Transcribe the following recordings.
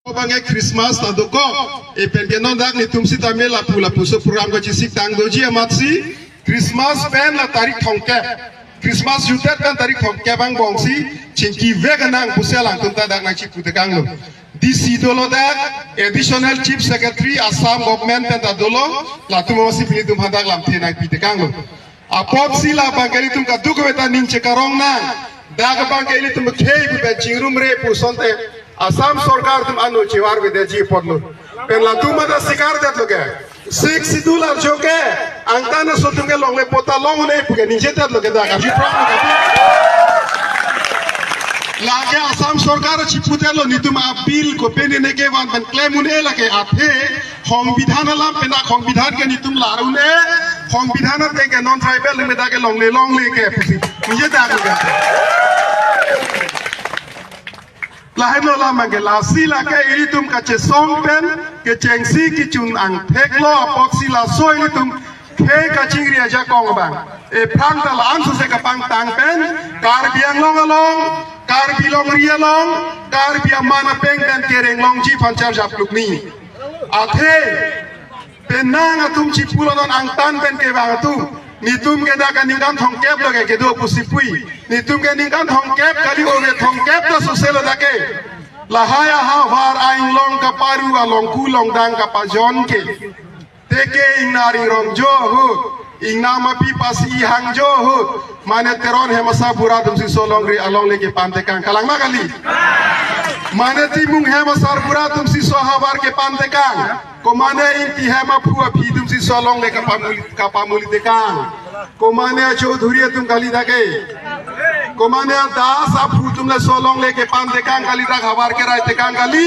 Bangai Christmas tado ko pengen dak ni tumsi tamel la puso program ko cisik tang doji amatsi Christmas pen la tarik thongke Christmas jutet kan tarik thongke bang bongsi chinki veganang puselang tunta dak na chip putekang lo DC dolo dak additional chief secretary Assam government pen dolo la tumosi pini tum hadak lam thena putekang lo apop sila bangali tum ka duk beta ning chekarong na dak bangali tum khei bu chingrum re pusonte Assam सरकार तुम अनु चिवार विदेशी पढ़लो पहला तुम अदा शिकार देत लोगे सिख सिदुलार जो के अंका न सो तुम के लोंगे पोता लोंग नहीं पुगे नीचे देत लोगे दागा भी प्रॉब्लम लागे असम सरकार चिपुते लो नी तुम अपील को पेने ने के वन क्लेम उन्हें लगे आथे संविधान ला पेना संविधान के नी तुम लारू ने संविधान ते के नॉन ट्राइबल में दागे लोंग ले के पुसी नीचे दागा लोगे lahir lo lama ke lasi la ke iri tum ka che song pen ke chengsi ki chung ang thek lo apoksi la so iri tum ke ka chingri aja kong bang e phang ta la ansu se ka pang tang pen kar biang long along kar bilong ria long kar biang mana peng pen kereng long ji panchar jap luk ni athe penang atum chi pulo don ang tan pen ke bang atum nitum ke da kan ningkan thongkep loge ke do pusipui nitum ke ningkan thongkep kali oge thongkep to soselo dake lahaya ha var aing long ka paru along ku long dang ka pajon ke teke inari rong jo hu inama pi pasi hang jo hu mane teron hemasa pura dum si solong ri along le ke pante kang kalang ma kali mane timung hemasa pura dum si sohabar ke pante kang komane inti hema phua phi dum si solong le ka pamuli dekang komane chaudhuri tum kali dake komane das aphu tum le solong le ke pante kang kali dak habar ke rai tekang kali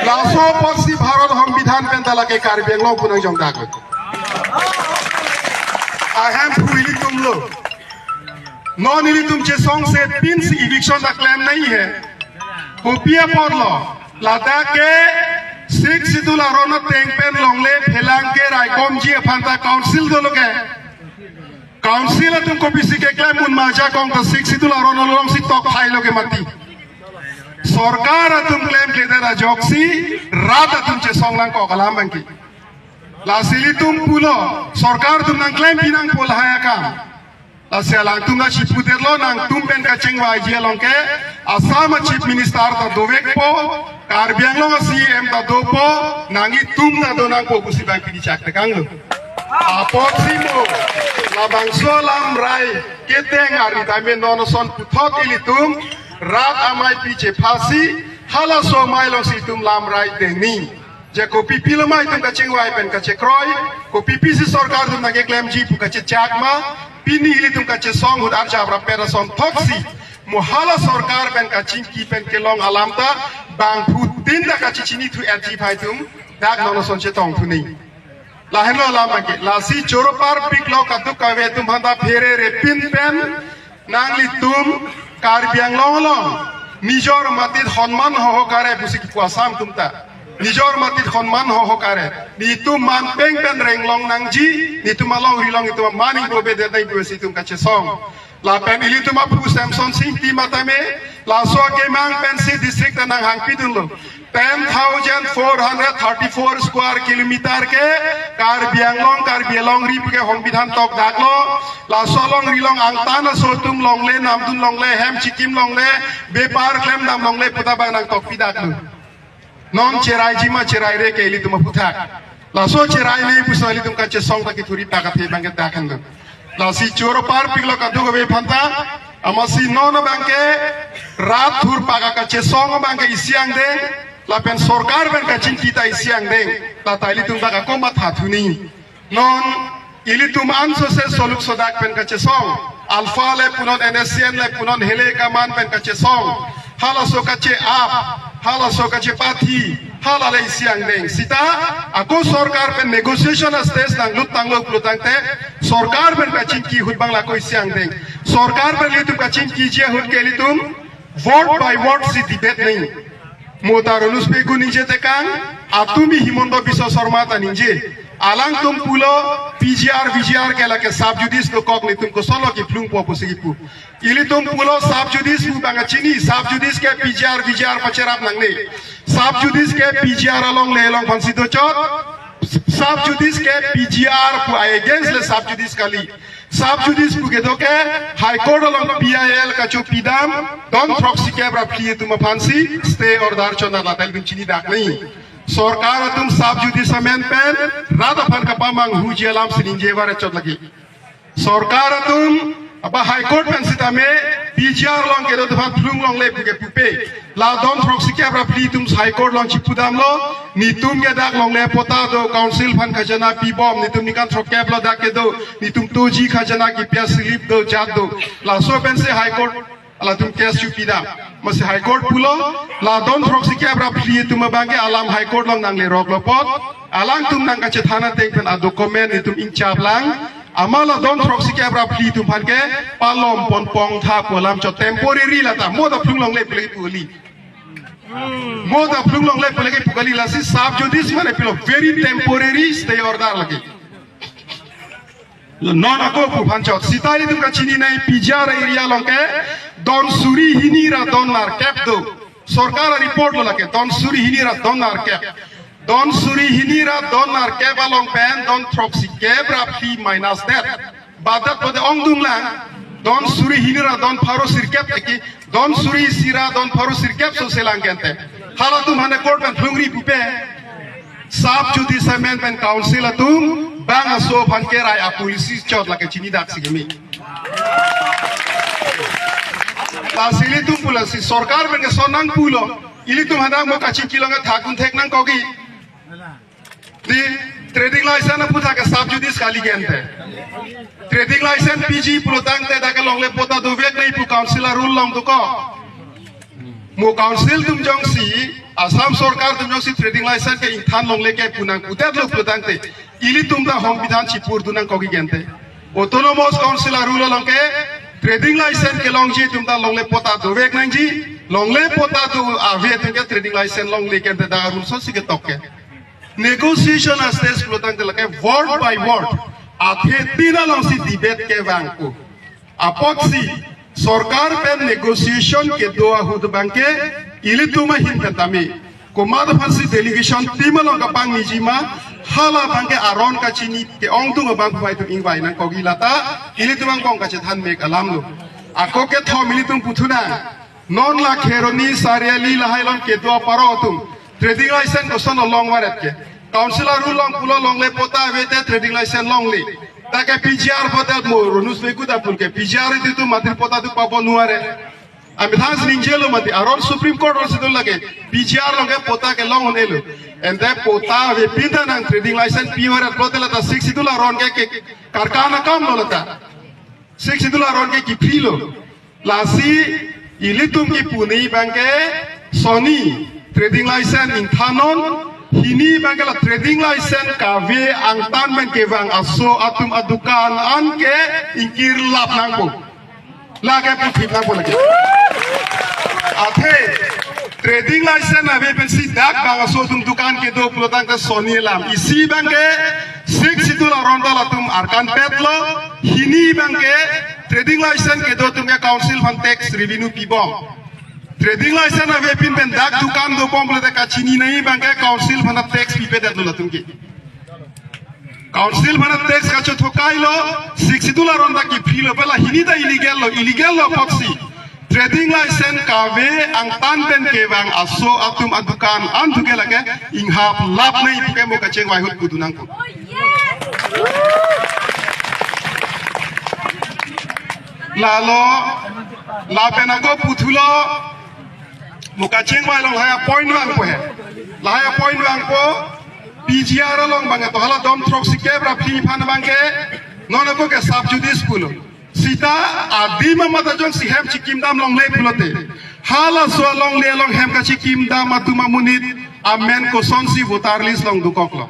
laso posi bharat সংবিধান pentala ke kar benglo punang jong dak aham phuili tum lo non ili tum che song se pin si eviction da claim nahi hai kopia por lo lada ke Sikh Sidula Rono Teng Pen Longle Phelang के रायकोम जी अफांता council दो लोग हैं council तुमको किसी के claim उन माजा कौन तो Sikh Sidula Rono लोग सी तो खाई लोगे मती सरकार तुम क्लेम के दे राजोक्सी रात तुम चे सोंगलांग को कलाम बंकी लासिली तुम पुलो सरकार तुम नंग क्लेम बिनांग पोल हाया काम लासियालांग तुम ना चिपुतेर लो नंग तुम पेन का चेंगवा आइजिया लोंगे असम चीफ मिनिस्टर तो दोवेक पो Karbiang lo CM ta dopo nangi tum na do nang po kusi bang pidi chak tekang lo apot simo la bang so lam rai keteng ari tame nono son puthok ili tum rat amai piche phasi hala so mai lo si tum lam rai deni je ko pipi lo mai tum ka chingwai pen ka che kroi ko pipi si sarkar tum nang claim ji pu ka che chakma pini ili tum ka che song hud arja bra pera son thoksi muhala sarkar pen ka chingki pen ke long alamta bang putin da ka chichini tu LG phai tum dak nono son che tong tu nei la hello la ma ke la si choro par pik lo ka tu ka ve tum handa phere re pin pen nang li tum kar biang long long nijor matit honman ho kare busik ku asam tum ta nijor matit honman ho kare ni tum man peng pen reng long nang ji ni tum long ri long tu maning go be de dai bu si tum ka che song la pen ili tum apu Samson Singh ti mata me la so ke mang pen si district nang hang pi dun lo 10,434 square kilometer ke kar biang long ri ke hong bidhan tok dak lo la so long ri long ang tan so tum long le nam dun long le hem chikim long le bepar klem nam long le puta bang nang tok pi dak lo non cherai ji ma cherai re ke ili tum puthak la so cherai le puso ili tum ka che song ta ki thuri ta ka the bang ta khan lo la si choro par piglo ka do be phanta amasi non bangke rat thur paga ka che song bangke isiang de la pen sarkar ben ka chin kita isiang de la taili tum ka ko ma tha thuni non ili tum an so se soluk sodak pen ka che song alpha le punon nscn le punon hele ka man pen ka che song hala so ka che ap hala so ka che pathi hala le isiang de sita ako sarkar pen negotiation stage nang lut tang lo plutang te sarkar ben ka chin ki hut bangla ko isiang de सरकार पर लितुम का चिंत कीजिए हुट के लितुम vote by vote C debate नहीं मोतारुनुस पे गु निजे तेकांग आतुमी हिमंत बिश्व शर्मा ता निजे alang tum pulo PGR ke la ke sub judice to kok ni tum ko solo ki plung po pusigi pu ili tum pulo sub judice pu banga chini sub judice ke PGR pacherap nang ni sub judice ke PGR along le long fansi to chot sub judice ke PGR pu against le sub judice kali sub judice pu ke do ke high court along PIL ka chu pidam don proxy ke bra pli tum fansi stay order chona la tel tum chini dak nahi सरकार तुम साफ जुदी समेन pen Radha fun का पामंग हुजी अलाम सिलिंजे वारे चोट लगी सरकार तुम अब हाई कोर्ट पेन सिता में पीजीआर लॉन्ग के दो दफा फ्लूंग लॉन्ग ले पुके पुपे ला दोन फ्रॉक्सी के अपना प्ली तुम हाई कोर्ट लॉन्ग चिपुदाम लो नी तुम के दाग लॉन्ग ले पोता दो काउंसिल फन खजना पी बॉम नी तुम निकाल थ्रोक कैप लो दाग के दो नी तुम तो जी खजना की प्यास स्लिप दो जात दो ला सो पेन से हाई कोर्ट ला तुम case चुपीदा masih high court pulo la don proxy ke abra pli tu mabange alam high court long nang le rok lo pot alang tum nang ka thana te pen a document ni tum inchap lang amala don proxy ke abra pli tum phan ke palom pon pong tha polam cho temporary la ta mo da plung long le pli puli mo da plung long le pli ke puli la si sab judice mane pilo very temporary stay order lagi non ako pu phan cho sitari tum ka chini nai PGR area long ke don suri hinira don nar cap do sarkar report lo lake don suri hinira don nar cap don suri hinira don nar cap along pen don proxy cap rapli minus that badat pode ongdung lang don suri hinira don pharo sirkap ki don suri sira don pharo sirkap so selang kente hala tum hane court pen phungri pupe sab juti semen pen council atum bang aso phan ke rai a police chot lake chini dak sigemi Asili tum pula si सरकार बन के सोनांग पुलो इली तुम हदांग मो काची किलोंगा थाकुन थेक नंग कोगी दी trading licence न पुथा के साब जुदिस खाली गेंते ट्रेडिंग लाइसेंस पीजी पुलो तांग ते दाके लोंगले पोता दो वेक नहीं पु काउंसिलर रूल लोंग दुको मो काउंसिल तुम जोंग सी असम सरकार तुम जोंग सी ट्रेडिंग लाइसेंस के इंथान लोंगले के पुनांग पुते लोग पुलो तांग ते इली तुम दा होम विधान चिपुर दुनांग कोगी गेंते ऑटोनोमस काउंसिलर रूल लोंग के ट्रेडिंग लाइसेंस के लोंग जी तुम दा लोंगले पोता दो वेक नंग जी लोंगले पोता दो आवे तुम के ट्रेडिंग लाइसेंस लोंगले के दा रूल सो सिके तोके नेगोशिएशन अस्तेस प्लोतांग ते लके वर्ड बाय वर्ड आथे तीना लोंग सी डिबेट के वांग को अपोक्सी सरकार पे नेगोशिएशन के दो आहुद बांके इली तुम हिंद तमी कोमाद फंसी डेलीगेशन टीम लोंग का पांग निजीमा hala bangke aron ka chini ke ong tung bang phai tu ingwai na kogi lata ili tu bang kong ka chethan mek alam lo ako ke tho mili tung puthuna non la kheroni sariali la hailon ke do paro tum trading license ko son long waret ke councilor ru long pulo long le pota vete trading license long le ta ke PGR pota mo runus be ku ta pul ke PGR ti tu matri pota tu papo nuare ami thas ninjelo mati aron supreme court ro sidul lage PGR long ke pota ke long onelo and that pota ve pinta nang trading license piwara protela ta 6 idula ron ke karkana kam lo lata 6 idula ron ke ki philo lasi ilitum ki puni bangke sony trading license in thanon hini bangela trading license ka ve angtan men ke wang aso atum adukan an ke ingkir lap nang bo la ke phit nang bo lagi athe trading licence अभी पे सी दाग बागा सो तुम दुकान के दो प्लोटांग का सोनी लाम इसी बंगे सिक्स इतुला रोंडला तुम आरकान पेटलो हिनी बंगे ट्रेडिंग लाइसेंस के दो तुम के काउंसिल फन टैक्स रेवेन्यू पीबो ट्रेडिंग लाइसेंस अभी पिन पेन दाग दुकान दो पॉम प्लोटा का चीनी नहीं बंगे काउंसिल फन टैक्स पीपे दे तुम के काउंसिल फन टैक्स का चो थोकाई लो सिक्स इतुला रोंडा की फ्री लो पहला हिनी दा illegal low पॉक्सी trading license kawe ang tanpen ke bang aso atum adukan an thuke lage inghap lap nei puke mo kacheng wai hut kudunang ko lalo la penago puthulo mo kacheng wai long haya point wang ko he la haya point wang ko PGR long bang to hala dom throk sikebra phi phan bang ke non ko ke sub judice school Sita adima mata jong si hem chikim dam long le pulote hala so long le long hem ka chikim dam atuma munit amen ko son si votar list long dukok lo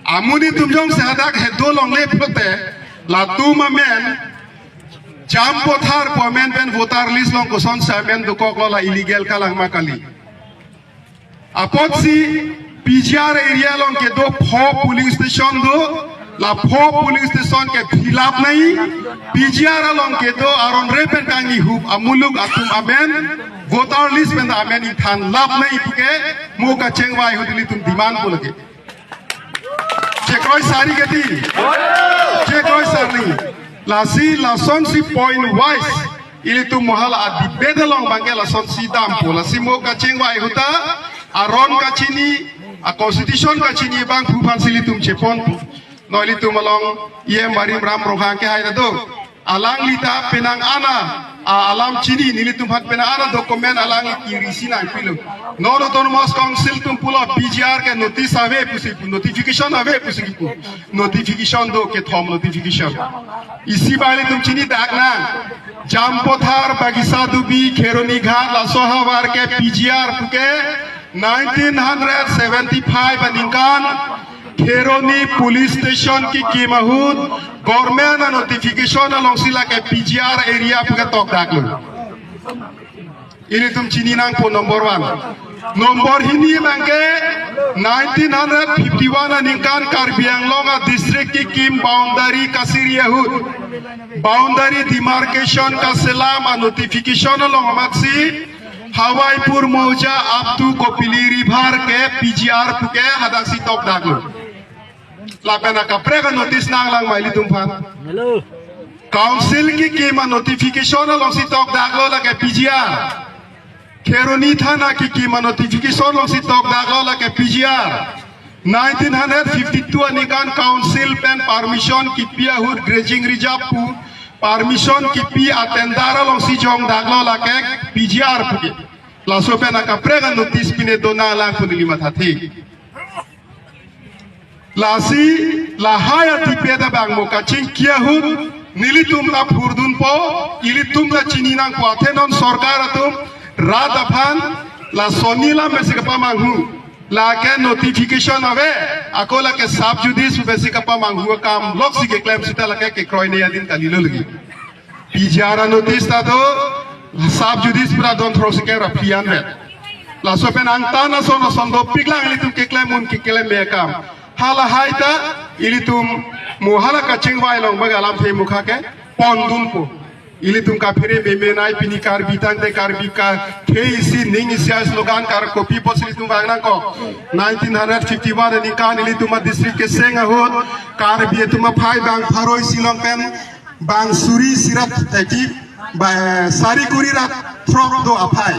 amuni tum jong se hadak he do long le pulote la tuma men jam pothar po men ben votar list long ko son sa men dukok lo la illegal ka lang makali apot si PGR area long ke do 4 polling station do la 4 polling station ke philap nahi PGR long ke do aron repen kangi hub amuluk atum aben voter list ben aben ithan lap nahi puke mo ka chengwai hodili tum demand bolke chekroi sari gati chekroi sari la si la son si point wise ili tum mohal adi bedalong bangke la son si dampo la si mo ka chengwai huta aron ka chini a constitution ka chini bang phupan sili tum chepon noili tum along ye marim ram rohang ke haida do alang lita penang ana alam chini nili tum hat penang ana dokumen alang irisi na pilo non autonomous council tum pulo PGR ke notice ave pusi notification ave pusi ki notification do ke thom notification isi bali tum chini dagna jampothar bagisa dubi kheroni ghat la sohawar ke PGR puke 1975 aninkan Kheroni police station ki kimahud government notification along sila ke PGR area puka tok daklo ini tum chini nang po number 1 number hini bangke 1951 aninkan Karbi Anglong district ki kim boundary kasiriyahud boundary demarcation ka selam notification along maksi Hawaipur Mauja up to Kopili River ke PGR puke hadasi tok daglo. Lapena ka prega notice nang lang maili tumpan. Hello. Council ki kima notification long si tok daglo la ke PGR. Kheroni thana ki kima notification long si tok daglo la ke PGR. 1952 anikan council pen permission ki pia hud grazing reserve pu permission ki pi atendara long si jong daglo la ke PGR puke. La sopena ka prega notice pine dona la kudili mathati. La si la haya tipeda bang mo kaching kia hud nilitum la phurdun po ilitum la chininang ko athenon sarkar atum radaphan la sonila mesikapa manghu la ke notification ave akola ke sub judice mesikapa manghu kam loksi ke claim sita la ke kroy ne adin kalilo lagi PGR notice ta do sub judice pra don throw ke rafian ve la sopen antana sono sondo piglang ilitum ke claim un ke claim be kam hala haita ilitum muhala ka chengwai long bagalam the mukha ke pondun po ilitum ka phire me nai pini kar bitang te kar bika theisi ning isia slogan kar copy posilitum bagna ko 1951 ni kan ilitum district ke senga hot kar bietuma phai bang pharoi silong pen bang suri sirat eki ba sari kurirat frog do aphai